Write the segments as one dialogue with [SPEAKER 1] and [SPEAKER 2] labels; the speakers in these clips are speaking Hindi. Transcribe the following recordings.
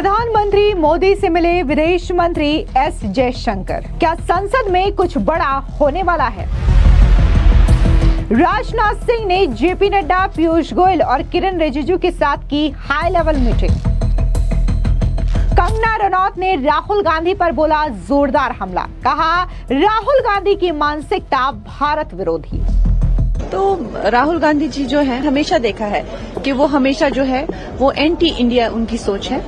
[SPEAKER 1] प्रधानमंत्री मोदी से मिले विदेश मंत्री एस जयशंकर। क्या संसद में कुछ बड़ा होने वाला है? राजनाथ सिंह ने जेपी नड्डा, पीयूष गोयल और किरण रिजिजू के साथ की high level meeting. Kangana Ranaut ने राहुल गांधी पर बोला जोरदार हमला, कहा राहुल गांधी की मानसिकता भारत विरोधी।
[SPEAKER 2] तो राहुल गांधी जी जो है हमेशा देखा है कि वो हमेशा जो है वो एंटी इंडिया उनकी सोच है।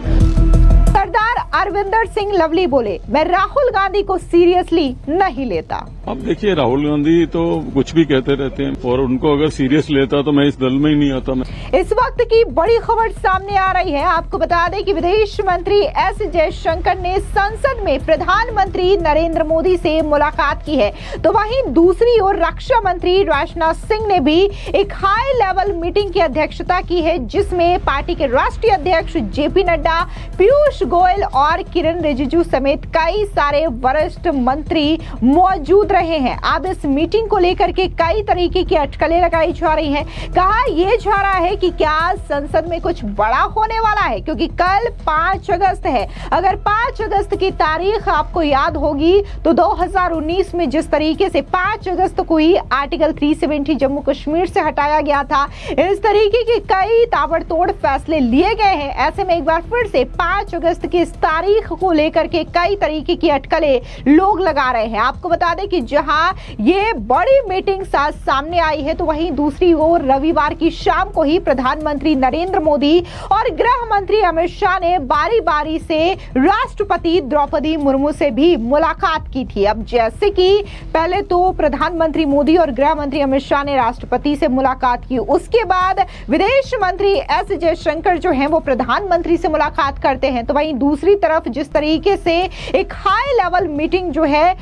[SPEAKER 1] सरदार अरविंदर सिंह लवली बोले, मैं राहुल गांधी को सीरियसली नहीं लेता।
[SPEAKER 3] अब देखिए, राहुल गांधी तो कुछ भी कहते रहते हैं और उनको अगर सीरियस लेता तो मैं इस दल में ही नहीं आता। मैं
[SPEAKER 1] इस वक्त की बड़ी खबर सामने आ रही है। आपको बता दें कि विदेश मंत्री एस जयशंकर ने संसद में प्रधानमंत्री नरेंद्र मोदी से मुलाकात की है, तो वहीं दूसरी ओर रक्षा मंत्री राजनाथ सिंह ने भी एक हाई लेवल मीटिंग की अध्यक्षता की है, जिसमें पार्टी के राष्ट्रीय अध्यक्ष जेपी नड्डा, पीयूष गोयल और किरण रिजिजू समेत कई सारे वरिष्ठ मंत्री मौजूद रहे हैं। अब इस मीटिंग को लेकर के कई तरीके की अटकलें लगाई जा रही हैं। कहा यह जा रहा है कि क्या संसद में कुछ बड़ा होने वाला है, क्योंकि कल 5 अगस्त है। अगर 5 अगस्त की तारीख आपको याद होगी तो 2019 में जिस तरीके से 5 अगस्त को ही आर्टिकल 370 जम्मू कश्मीर से हटाया गया था, इस तरीके के कई ताबड़तोड़ फैसले लिए गए हैं। ऐसे में एक बार फिर से 5 अगस्त की इस तारीख को लेकर के कई तरीके की अटकलें लोग लगा रहे हैं। आपको बता दें कि जहां ये बड़ी मीटिंग सामने आई है, तो वहीं दूसरी ओर रविवार की शाम को ही प्रधानमंत्री नरेंद्र मोदी और गृह मंत्री अमित शाह ने बारी बारी से राष्ट्रपति द्रौपदी मुर्मू से भी मुलाकात की थी। अब जैसे कि पहले तो प्रधानमंत्री मोदी और गृह मंत्री अमित शाह ने राष्ट्रपति से मुलाकात की, उसके बाद विदेश मंत्री एस जयशंकर जो है वो प्रधानमंत्री से मुलाकात करते हैं, तो वहीं दूसरी तरफ जिस तरीके से एक हाई लेवल मीटिंग जो है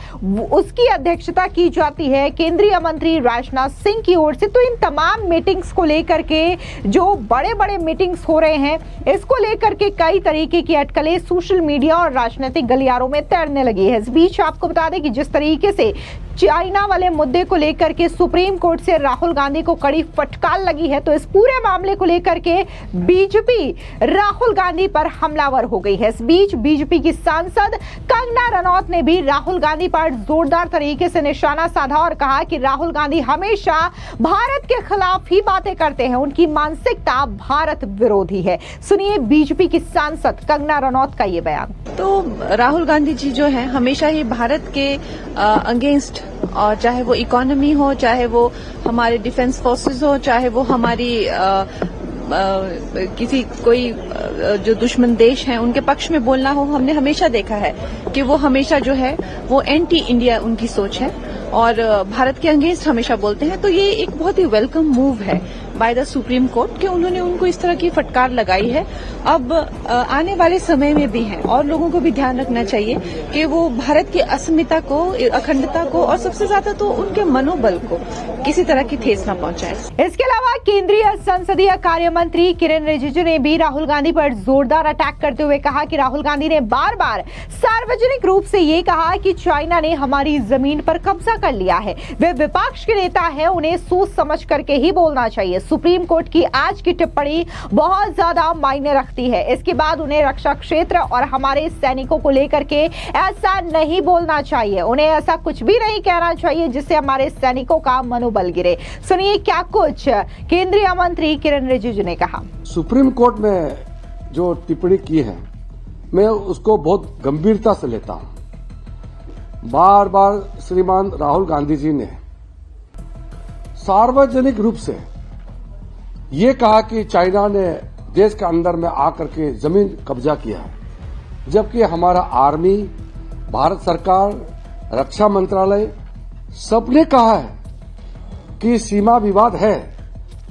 [SPEAKER 1] उसकी अध्यक्षता की जाती है केंद्रीय मंत्री राजनाथ सिंह की ओर से, तो इन तमाम मीटिंग्स को लेकर के जो बड़े बड़े मीटिंग्स हो रहे हैं, इसको लेकर के कई तरीके की अटकलें सोशल मीडिया और राजनीतिक गलियारों में तैरने लगी है। इस बीच आपको बता दें कि जिस तरीके से चाइना वाले मुद्दे को लेकर के सुप्रीम कोर्ट से राहुल गांधी को कड़ी फटकार लगी है, तो इस पूरे मामले को लेकर के बीजेपी राहुल गांधी पर हमलावर हो गई है। इस बीच बीजेपी की सांसद कंगना रनौत ने भी राहुल गांधी पर जोरदार तरीके से निशाना साधा और कहा कि राहुल गांधी हमेशा भारत के खिलाफ ही बातें करते हैं, उनकी मानसिकता भारत विरोधी है। सुनिए बीजेपी की सांसद कंगना रनौत का ये बयान।
[SPEAKER 2] तो राहुल गांधी जी जो है हमेशा ही भारत के अगेंस्ट, और चाहे वो इकोनॉमी हो, चाहे वो हमारे डिफेंस फोर्सेस हो, चाहे वो हमारी किसी कोई जो दुश्मन देश हैं उनके पक्ष में बोलना हो, हमने हमेशा देखा है कि वो हमेशा जो है वो एंटी इंडिया उनकी सोच है और भारत के अगेंस्ट हमेशा बोलते हैं। तो ये एक बहुत ही वेलकम मूव है बाय द सुप्रीम कोर्ट कि उन्होंने उनको इस तरह की फटकार लगाई है। अब आने वाले समय में भी है और लोगों को भी ध्यान रखना चाहिए कि वो भारत की अस्मिता को, अखंडता को और सबसे ज्यादा तो उनके मनोबल को किसी तरह की ठेस न पहुंचाए।
[SPEAKER 1] इसके अलावा केंद्रीय संसदीय कार्य मंत्री किरण रिजिजू ने भी राहुल गांधी पर जोरदार अटैक करते हुए कहा कि राहुल गांधी ने बार बार सार्वजनिक रूप से ये कहा कि चाइना ने हमारी जमीन पर कब्जा कर लिया है। वे विपक्ष के नेता है, उन्हें सोच समझ करके ही बोलना चाहिए। सुप्रीम कोर्ट की आज की टिप्पणी बहुत ज्यादा मायने रखती है। इसके बाद उन्हें रक्षा क्षेत्र और हमारे सैनिकों को लेकर के ऐसा नहीं बोलना चाहिए, उन्हें ऐसा कुछ भी नहीं कहना चाहिए जिससे हमारे सैनिकों का मनोबल गिरे। सुनिए क्या कुछ केंद्रीय मंत्री किरण रिजिजू ने कहा।
[SPEAKER 4] सुप्रीम कोर्ट में जो टिप्पणी की है, मैं उसको बहुत गंभीरता से लेता हूं। बार बार श्रीमान राहुल गांधी जी ने सार्वजनिक रूप से ये कहा कि चाइना ने देश के अंदर में आकर के जमीन कब्जा किया है, जबकि हमारा आर्मी, भारत सरकार, रक्षा मंत्रालय सबने कहा है कि सीमा विवाद है,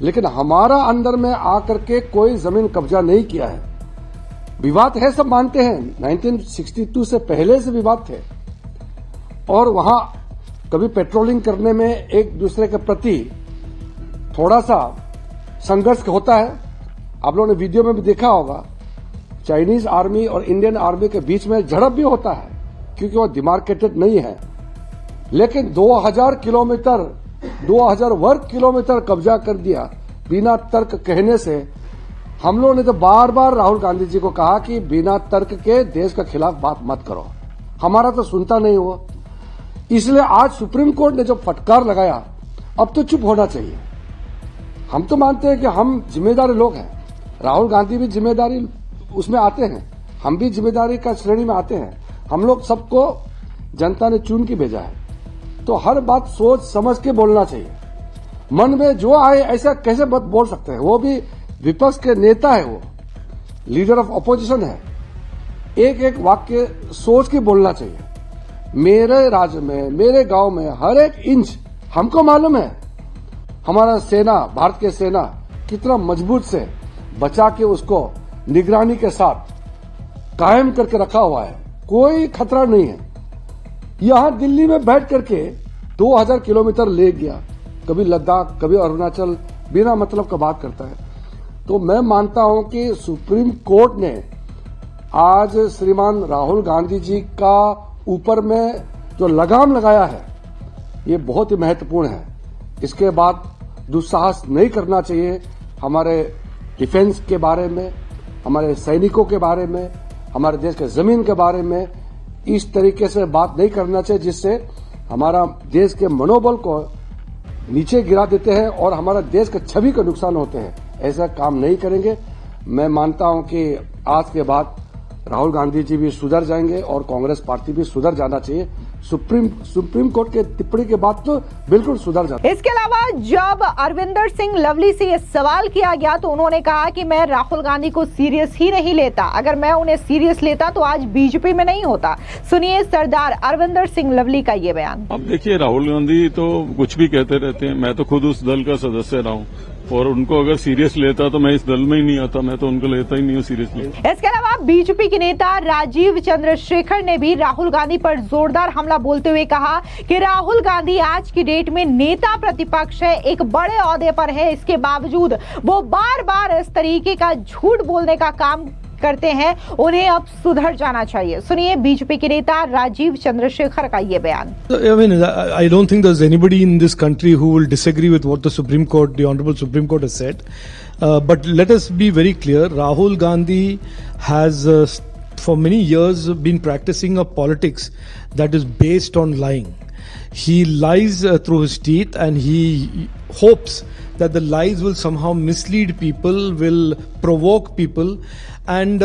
[SPEAKER 4] लेकिन हमारा अंदर में आकर के कोई जमीन कब्जा नहीं किया है। विवाद है, सब मानते हैं, 1962 से पहले से विवाद थे और वहां कभी पेट्रोलिंग करने में एक दूसरे के प्रति थोड़ा सा संघर्ष होता है। आप लोगों ने वीडियो में भी देखा होगा, चाइनीज आर्मी और इंडियन आर्मी के बीच में झड़प भी होता है क्योंकि वो डिमार्केटेड नहीं है। लेकिन 2000 वर्ग किलोमीटर कब्जा कर दिया बिना तर्क कहने से हम लोगों ने तो बार बार राहुल गांधी जी को कहा कि बिना तर्क के देश के खिलाफ बात मत करो, हमारा तो सुनता नहीं वो। इसलिए आज सुप्रीम कोर्ट ने जो फटकार लगाया, अब तो चुप होना चाहिए। हम तो मानते हैं कि हम जिम्मेदारी लोग हैं, राहुल गांधी भी जिम्मेदारी उसमें आते हैं, हम भी जिम्मेदारी का श्रेणी में आते हैं। हम लोग सबको जनता ने चुन के भेजा है, तो हर बात सोच समझ के बोलना चाहिए। मन में जो आए ऐसा कैसे मत बोल सकते हैं। वो भी विपक्ष के नेता है, वो लीडर ऑफ ऑपोजिशन है। एक एक वाक्य सोच के बोलना चाहिए। मेरे राज्य में, मेरे गांव में हर एक इंच हमको मालूम है। हमारा सेना, भारत की सेना कितना मजबूत से बचा के उसको निगरानी के साथ कायम करके रखा हुआ है, कोई खतरा नहीं है। यहां दिल्ली में बैठ करके 2000 किलोमीटर ले गया, कभी लद्दाख कभी अरुणाचल, बिना मतलब का बात करता है। तो मैं मानता हूं कि सुप्रीम कोर्ट ने आज श्रीमान राहुल गांधी जी का ऊपर में जो लगाम लगाया है, ये बहुत ही महत्वपूर्ण है। इसके बाद दुस्साहस नहीं करना चाहिए। हमारे डिफेंस के बारे में, हमारे सैनिकों के बारे में, हमारे देश के जमीन के बारे में इस तरीके से बात नहीं करना चाहिए जिससे हमारा देश के मनोबल को नीचे गिरा देते हैं और हमारा देश के छवि को नुकसान होते हैं। ऐसा काम नहीं करेंगे। मैं मानता हूं कि आज के बाद राहुल गांधी जी भी सुधर जाएंगे और कांग्रेस पार्टी भी सुधर जाना चाहिए। सुप्रीम कोर्ट के टिप्पणी के बाद तो बिल्कुल सुधर जाता।
[SPEAKER 1] इसके अलावा जब अरविंदर सिंह लवली से यह सवाल किया गया तो उन्होंने कहा कि मैं राहुल गांधी को सीरियस ही नहीं लेता, अगर मैं उन्हें सीरियस लेता तो आज बीजेपी में नहीं होता। सुनिए सरदार अरविंदर सिंह लवली का ये बयान।
[SPEAKER 3] अब देखिए, राहुल गांधी तो कुछ भी कहते रहते हैं। मैं तो खुद उस दल का सदस्य रहा हूं और उनको अगर सीरियस लेता तो मैं इस दल में ही नहीं आता। मैं तो उनको लेता ही नहीं हूँ सीरियसली।
[SPEAKER 1] इसके अलावा बीजेपी के नेता राजीव चंद्रशेखर ने भी राहुल गांधी पर जोरदार हमला बोलते हुए कहा कि राहुल गांधी आज की डेट में नेता प्रतिपक्ष है, एक बड़े ओहदे पर है, इसके बावजूद वो बार बार इस तरीके का झूठ बोलने का काम करते हैं। उन्हें अब सुधर जाना चाहिए। सुनिए बीजेपी के नेता राजीव चंद्रशेखर का ये बयान।
[SPEAKER 5] I mean, I don't think there's anybody in this country who will disagree with what the Supreme Court, the Honorable Supreme Court has said. But let us be very clear. Rahul Gandhi has for many years been practicing a politics that is based on lying. He lies through his teeth and he hopes that the lies will somehow mislead people, will provoke people. And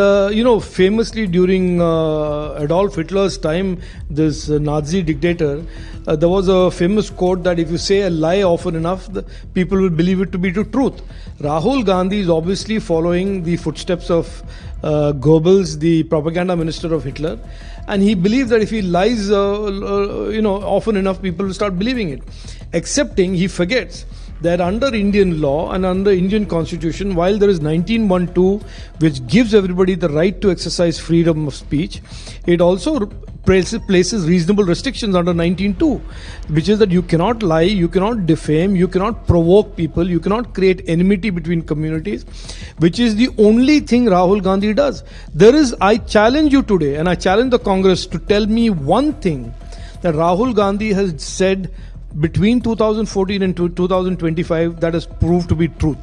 [SPEAKER 5] famously during Adolf Hitler's time, this Nazi dictator, there was a famous quote that if you say a lie often enough, the people will believe it to be the truth. Rahul Gandhi is obviously following the footsteps of Goebbels, the propaganda minister of Hitler, and he believes that if he lies often enough, people will start believing it. Excepting he forgets that under Indian law and under Indian constitution, while there is 1912 which gives everybody the right to exercise freedom of speech, it also places reasonable restrictions under 19.2, which is that you cannot lie, you cannot defame, you cannot provoke people, you cannot create enmity between communities, which is the only thing Rahul Gandhi does. I challenge you today and I challenge the Congress to tell me one thing that Rahul Gandhi has said between 2014 and 2025 that has proved to be truth.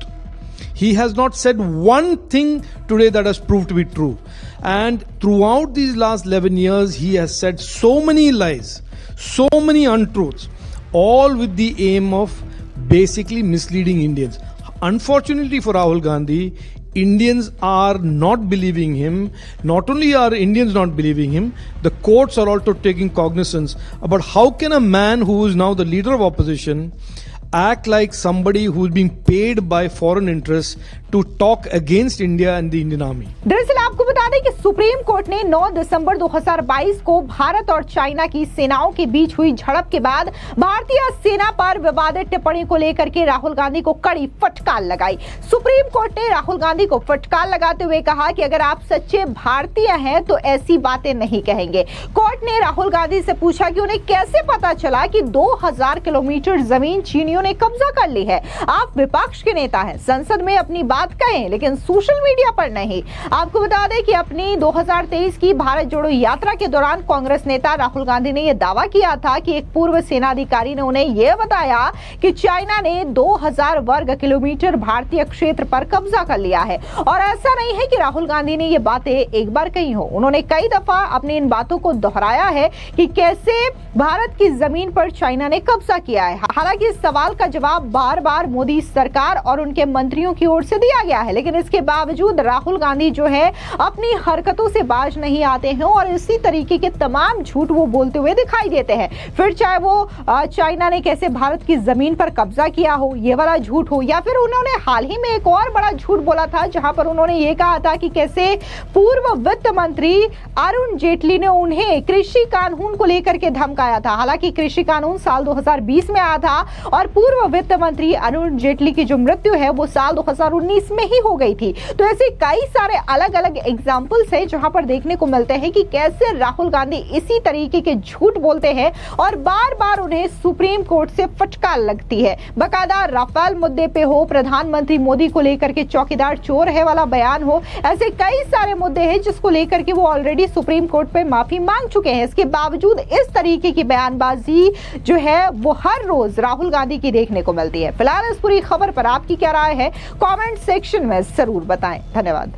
[SPEAKER 5] He has not said one thing today that has proved to be true. And throughout these last 11 years, he has said so many lies, so many untruths, all with the aim of basically misleading Indians. Unfortunately for Rahul Gandhi, Indians are not believing him. Not only are Indians not believing him, the courts are also taking cognizance about how can a man who is now the leader of opposition act like somebody who's being paid by foreign interests to talk against India and the Indian Army.
[SPEAKER 1] दरअसल आपको बता दें कि सुप्रीम कोर्ट ने 9 दिसंबर 2022 को भारत और चाइना की सेनाओं के बीच हुई झड़प के बाद भारतीय सेना पर विवादित टिप्पणी को लेकर के राहुल गांधी को कड़ी फटकार लगाई। सुप्रीम कोर्ट ने राहुल गांधी को फटकार लगाते हुए कहा कि अगर आप सच्चे भारतीय हैं तो ऐसी बातें नहीं कहेंगे। कोर्ट ने राहुल गांधी से पूछा कि उन्हें कैसे पता चला कि 2000 किलोमीटर जमीन चीनियों ने कब्जा कर ली है। आप विपक्ष के नेता हैं, संसद में अपनी बात बात कहें, लेकिन सोशल मीडिया पर नहीं। आपको बता दें कि अपनी 2023 की भारत जोड़ो यात्रा के दौरान कांग्रेस नेता राहुल गांधी ने यह दावा किया था कि एक पूर्व सेना अधिकारी ने उन्हें यह बताया कि चाइना ने 2000 वर्ग किलोमीटर भारतीय क्षेत्र पर कब्जा कर लिया है। और ऐसा नहीं है कि राहुल गांधी ने ये बातें एक बार कही हो, उन्होंने कई दफा अपनी इन बातों को दोहराया है कि कैसे भारत की जमीन पर चाइना ने कब्जा किया है। हालांकि इस सवाल का जवाब बार बार मोदी सरकार और उनके मंत्रियों की ओर से दिया गया है, लेकिन इसके बावजूद राहुल गांधी जो है अपनी हरकतों से बाज नहीं आते हैं और इसी तरीके के तमाम झूठ वो बोलते हुए दिखाई देते हैं। फिर चाहे वो चाइना ने कैसे भारत की जमीन पर कब्जा किया हो, ये वाला झूठ हो, या फिर उन्होंने हाल ही में एक और बड़ा झूठ बोला था जहां पर उन्होंने ये कहा था कि कैसे पूर्व वित्त मंत्री अरुण जेटली ने उन्हें कृषि कानून को लेकर के धमकाया था। हालांकि कृषि कानून साल 2020 में आया था और पूर्व वित्त मंत्री अरुण जेटली की जो मृत्यु है वो साल 2019 में ही हो गई थी। तो ऐसे कई सारे अलग अलग एग्जाम्पल्स हैं जहां पर देखने को मिलते हैं कि कैसे राहुल गांधी इसी तरीके के झूठ बोलते हैं और बार बार उन्हें सुप्रीम कोर्ट से फटकार लगती है। बकायदा राफेल मुद्दे पे हो, प्रधानमंत्री मोदी को लेकर के चौकीदार चोर है वाला बयान हो, ऐसे कई सारे मुद्दे हैं जिसको लेकर के वो ऑलरेडी सुप्रीम कोर्ट पे माफी मांग चुके हैं। इसके बावजूद इस तरीके की बयानबाजी जो है वो हर रोज राहुल गांधी की देखने को मिलती है। फिलहाल इस पूरी खबर पर आपकी क्या राय है, कमेंट सेक्शन में जरूर बताएं। धन्यवाद।